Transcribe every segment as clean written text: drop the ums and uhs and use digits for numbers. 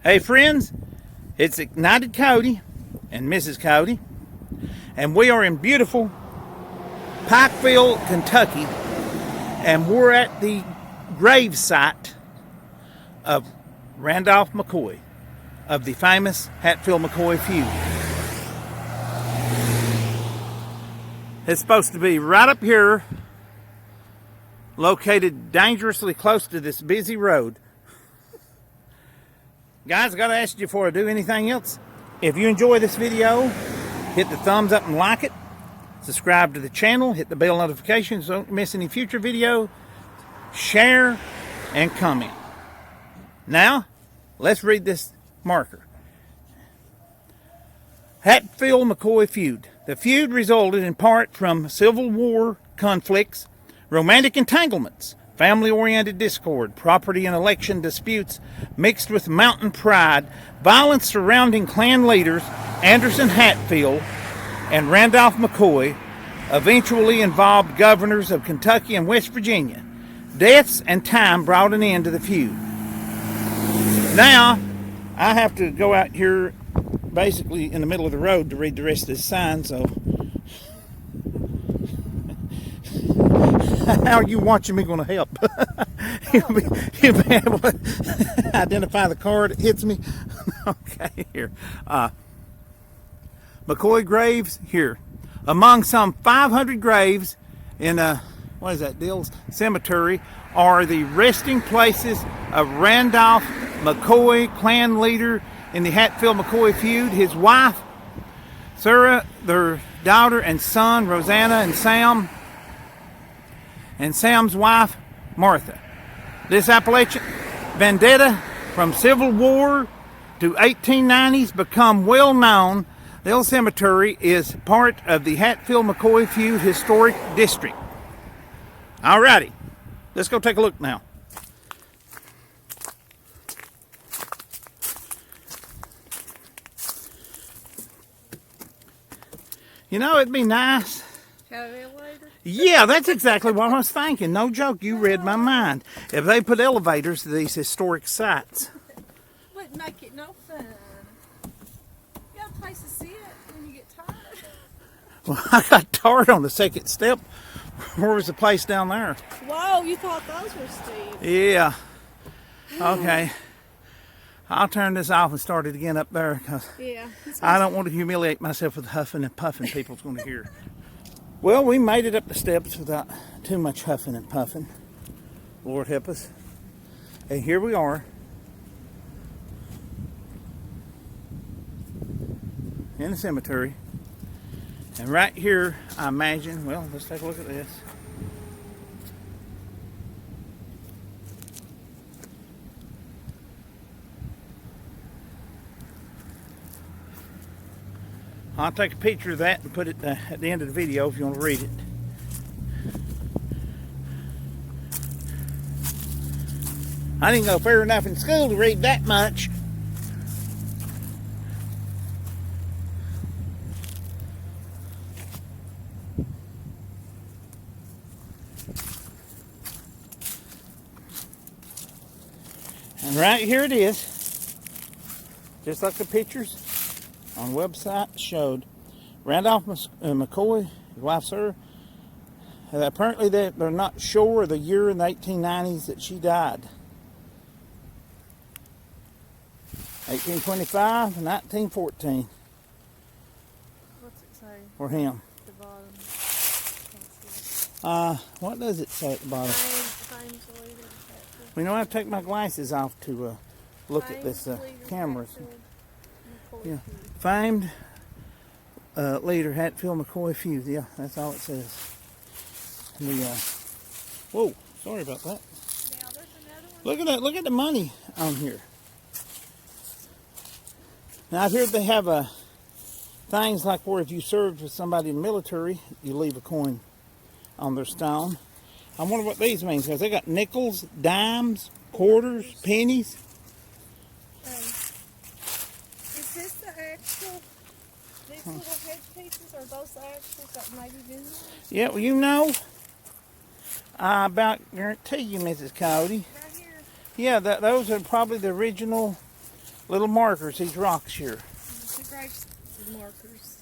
Hey friends, it's Ignited Coyote and Mrs. Coyote, and we are in beautiful Pikeville, Kentucky, and we're at the gravesite of Randolph McCoy of the famous Hatfield McCoy feud. It's supposed to be right up here, located dangerously close to this busy road. Guys, I gotta ask you before I do anything else, if you enjoy this video, hit the thumbs up and like it. Subscribe to the channel, hit the bell notifications so don't miss any future video. Share and comment. Now, let's read this marker. Hatfield McCoy feud. The feud resulted in part from Civil War conflicts, romantic entanglements, family-oriented discord, property and election disputes mixed with mountain pride, violence surrounding clan leaders Anderson Hatfield and Randolph McCoy, eventually involved governors of Kentucky and West Virginia. Deaths and time brought an end to the feud. Now, I have to go out here basically in the middle of the road to read the rest of this sign, so how are you watching me going to help? You'll be able to identify the car that hits me. Okay, here. McCoy graves here. Among some 500 graves in what is that, Dill's Cemetery, are the resting places of Randolph McCoy, clan leader in the Hatfield McCoy feud, his wife, Sarah, their daughter and son, Rosanna and Sam, and Sam's wife, Martha. This Appalachian vendetta from Civil War to 1890s become well known. The old cemetery is part of the Hatfield McCoy feud historic district. Alrighty, let's go take a look now. You know, it'd be nice. Yeah, that's exactly what I was thinking. No joke, you read my mind. If they put elevators to these historic sites. Wouldn't make it no fun. You got a place to sit when you get tired. Well, I got tired on the second step. Where was the place down there? Whoa, you thought those were steep. Yeah. Okay. I'll turn this off and start it again up there because I don't want to humiliate myself with huffing and puffing people's going to hear. Well, we made it up the steps without too much huffing and puffing. Lord help us. And here we are. In the cemetery. And right here, I imagine, well, let's take a look at this. I'll take a picture of that and put it at the end of the video if you want to read it. I didn't go far enough in school to read that much. And right here it is, just like the pictures on the website showed. Randolph McCoy, his wife Sarah, apparently they're not sure of the year in the 1890s that she died. 1825 and 1914. What's it say? For him. The bottom. What does it say at the bottom? You know, I have to take my glasses off to look at this camera. Yeah, famed leader Hatfield McCoy feud. Yeah, that's all it says. Whoa, sorry about that. Look at that! Look at the money on here. Now I've heard they have things like where if you served with somebody in the military, you leave a coin on their stone. I wonder what these mean because they got nickels, dimes, quarters, pennies. Is this the actual? These little head pieces are those the actual that maybe been there? Yeah, well, you know, I about guarantee you, Mrs. Coyote. Right here. Yeah, those are probably the original little markers, these rocks here. The grave markers.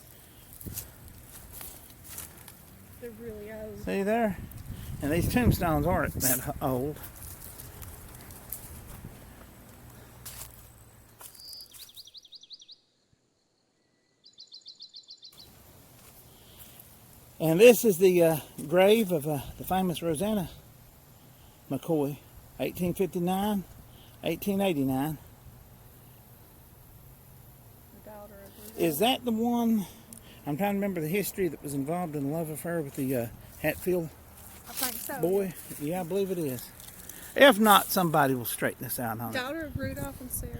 They're really old. See there? And these tombstones aren't that old. And this is the grave of the famous Rosanna McCoy, 1859, 1889. The daughter of Rudolph. Is that the one? I'm trying to remember the history that was involved in a love affair with the Hatfield I think so. boy. Yeah, I believe it is. If not, somebody will straighten this out on it. Daughter of Rudolph and Sarah.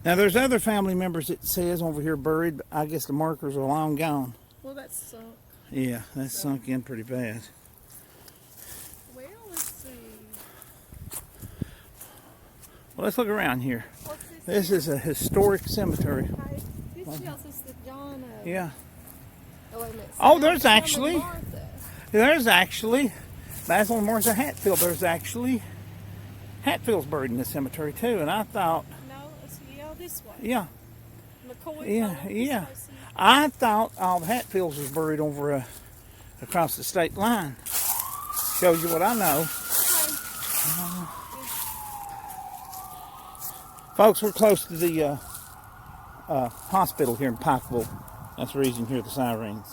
Now, there's other family members it says over here buried, but I guess the markers are long gone. Well, that's sunk. Yeah, that's sunk in pretty bad. Well, let's see. Well, let's look around here. What's This is a historic cemetery. Okay. This tells us that John. Yeah. Oh, wait a minute. Oh, there's Sam and actually- Martha. There's actually Basil and Martha Hatfield. There's actually Hatfields buried in this cemetery too. And I thought, No, it's this way. yeah, McCoy. yeah, This yeah. way, see? I thought all the Hatfields was buried over across the state line. Shows you what I know. Okay. Folks, we're close to the hospital here in Pikeville. That's the reason you hear the sirens.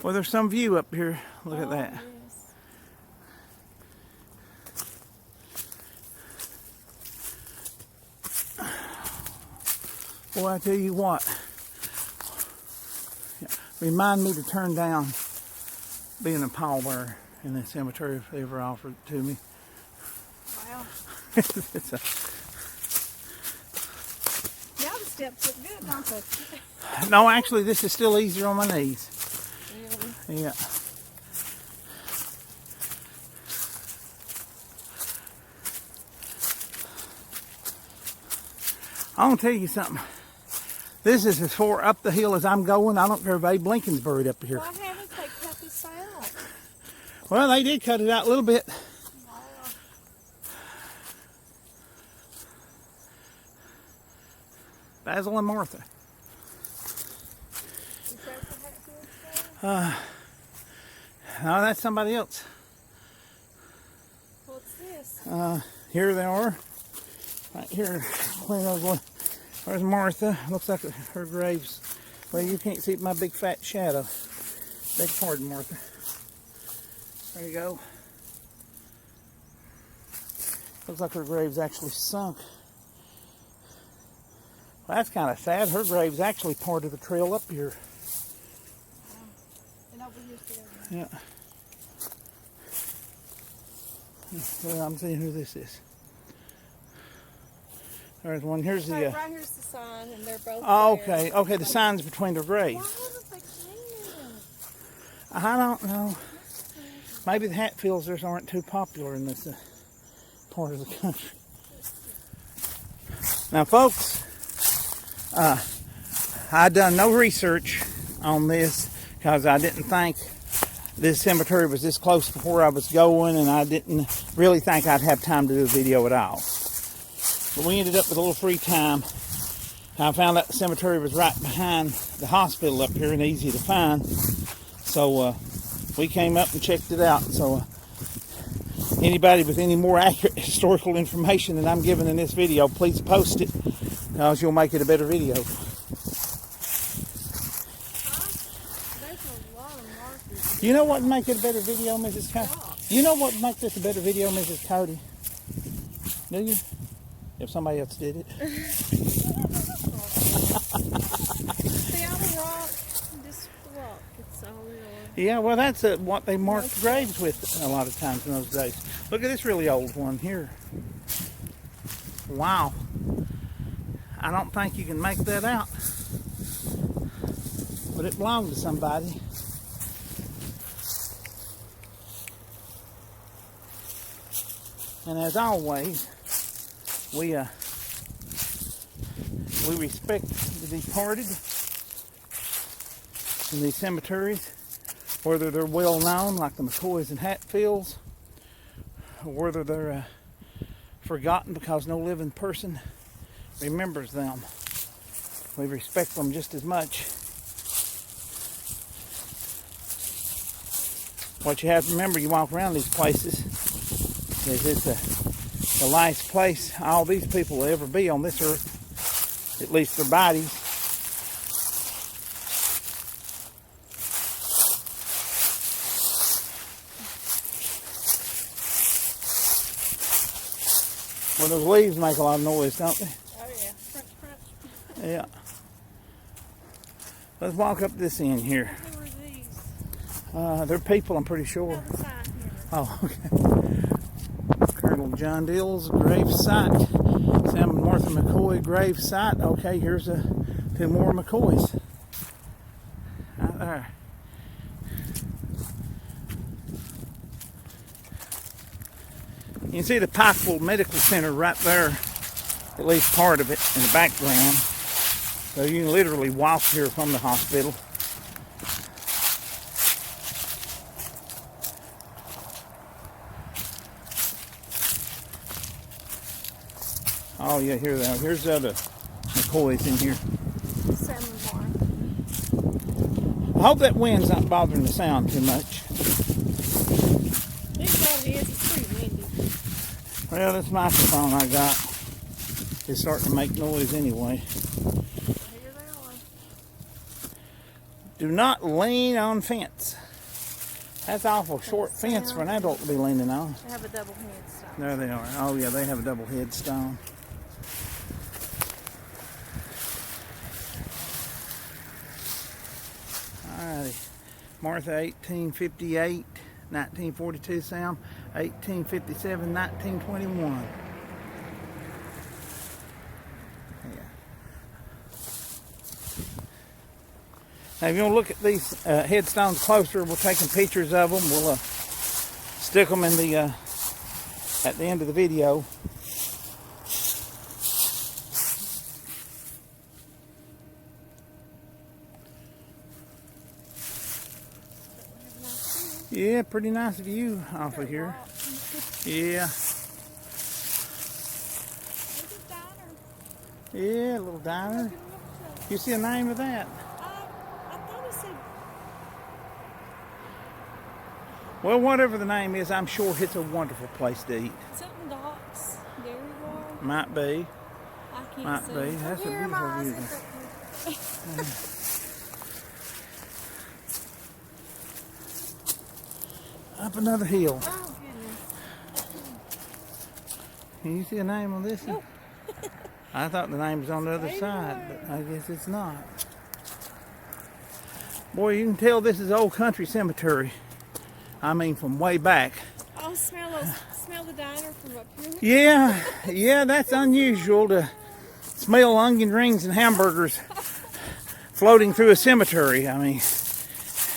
Well, there's some view up here. Look at that. Yes. Boy, I tell you what. Remind me to turn down being a pallbearer in the cemetery if they ever offered it to me. Wow. It's a, Now the steps look good, don't they? no, actually, this is still easier on my knees. Really? Yeah. I'm gonna tell you something. This is as far up the hill as I'm going. I don't care if Abe Lincoln's buried up here. Why haven't they cut this out? Well, they did cut it out a little bit. Wow. Basil and Martha. Is that the Hatfield side? No, that's somebody else. What's this? Here they are. Right here. There's Martha. Looks like her grave's. Well, you can't see my big fat shadow. Beg pardon, Martha. There you go. Looks like her grave's actually sunk. Well, that's kind of sad. Her grave's actually part of the trail up here. And over here too. Yeah. Well, I'm seeing who this is. There's one. Here's the. Right here's the sign, and they're both Oh, there. okay. Okay, the sign's between their Why graves. haven't they cleaned it? I don't know. Maybe the Hatfields aren't too popular in this part of the country. Now, folks, I done no research on this because I didn't think this cemetery was this close to where I was going, and I didn't really think I'd have time to do a video at all. But we ended up with a little free time. I found out the cemetery was right behind the hospital up here and easy to find. So we came up and checked it out. So anybody with any more accurate historical information than I'm giving in this video, please post it, because you'll make it a better video. There's a lot of markers. You know what would make it a better video, Mrs. Cody? You know what would make this a better video, Mrs. Cody? Do you? If somebody else did it. See all the rock, just the rock. It's all real. Yeah, well, that's what they marked graves with a lot of times in those days. Look at this really old one here. Wow. I don't think you can make that out. But it belonged to somebody. And as always, we respect the departed in these cemeteries, whether they're well known like the McCoys and Hatfields, or whether they're forgotten because no living person remembers them. We respect them just as much. What you have to remember, you walk around these places, is it's the last place all these people will ever be on this earth, at least their bodies. Well, those leaves make a lot of noise, don't they? Oh yeah, crunch, crunch. Yeah. Let's walk up this end here. Who are these? They're people, I'm pretty sure. Another sign here. Oh, okay. Colonel John Dill's Gravesite. Sam and Martha McCoy Gravesite. Okay, here's two more McCoys. Right there. You can see the Pikeville Medical Center right there, at least part of it in the background. So you can literally walk here from the hospital. Oh yeah, here they are. Here's the other McCoys in here. Salmon bar. I hope that wind's not bothering the sound too much. It probably is. It's pretty windy. Well, this microphone I got is starting to make noise anyway. Here they are. Do not lean on fence. That's awful short fence for an adult to be leaning on. They have a double headstone. There they are. Oh yeah, they have a double headstone. Alrighty. Martha 1858, 1942 Sam, 1857, 1921. Yeah. Now if you want to look at these headstones closer, we're taking pictures of them. We'll stick them in the at the end of the video. Yeah, pretty nice view off of here. Yeah. Yeah, a little diner. You see the name of that? I thought it said. Well, whatever the name is, I'm sure it's a wonderful place to eat. Something docks, dairy bar. Might be. I can't Might see. be. That's a beautiful view. Up another hill. Oh goodness. Can you see a name on this one? Nope. I thought the name was on the other Maybe side, not. but I guess it's not. Boy, you can tell this is old country cemetery. I mean, from way back. Oh, smell the diner from up here. Yeah, that's unusual to smell onion rings and hamburgers floating through a cemetery. I mean,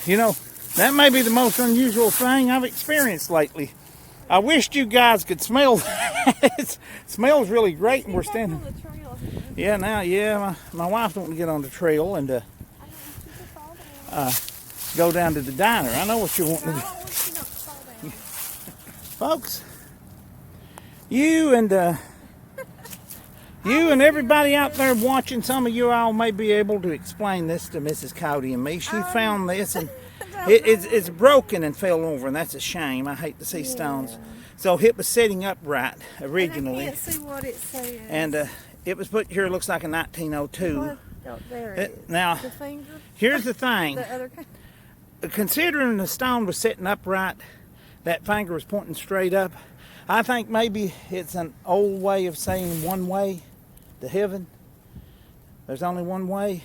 you know, that may be the most unusual thing I've experienced lately. I wished you guys could smell that. It smells really great, and we're standing. On the trail here. Yeah, now, yeah, my wife don't want to get on the trail and I don't want you to fall down. go down to the diner. I know what you want to I do. don't want you to fall down. Folks, you and everybody out there watching, some of you all may be able to explain this to Mrs. Coyote and me. She found this and it's broken and fell over, and that's a shame. I hate to see stones. So it was sitting upright originally. I can't see what it says. And it was put here, looks like in 1902. What? Oh, there it is. Now, The finger. here's the thing. The other kind. Considering the stone was sitting upright, that finger was pointing straight up, I think maybe it's an old way of saying one way to heaven. There's only one way.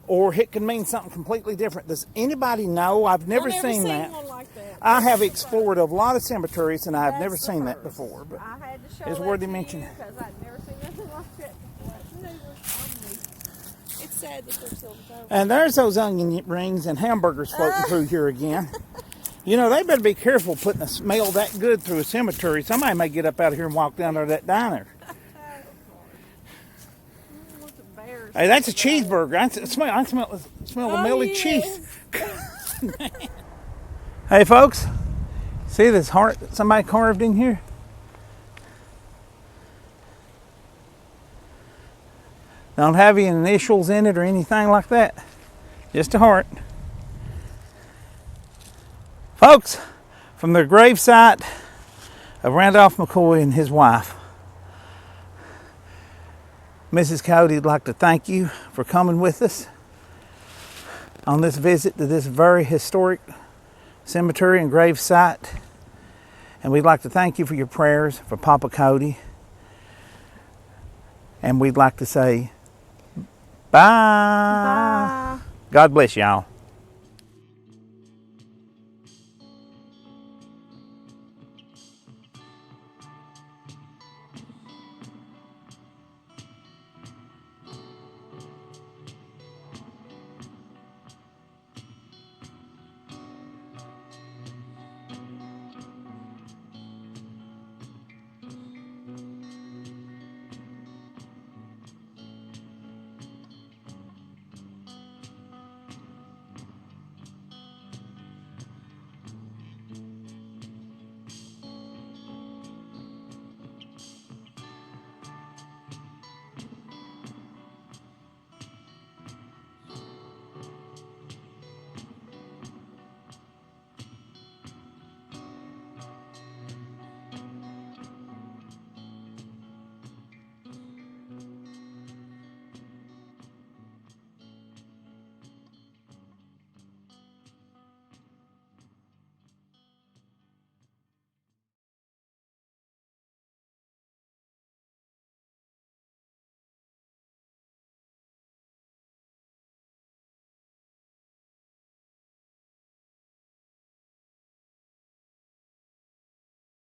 Or it can mean something completely different. Does anybody know? I've never seen that. One like that. I have explored a lot of cemeteries and I've That's never the seen that first. before. But I had to show it's that worthy to mentioning. because I'd never seen nothing like that before. It's sad that they're still over. and there's those onion rings and hamburgers floating through here again. You know, they better be careful putting a smell that good through a cemetery. Somebody may get up out of here and walk down there to that diner. Hey, that's a cheeseburger. I smell the melted cheese. Hey, folks, see this heart that somebody carved in here? Don't have any initials in it or anything like that. Just a heart. Folks, from the gravesite of Randolph McCoy and his wife, Mrs. Coyote would like to thank you for coming with us on this visit to this very historic cemetery and gravesite. And we'd like to thank you for your prayers for Papa Coyote. And we'd like to say bye. Bye. God bless y'all.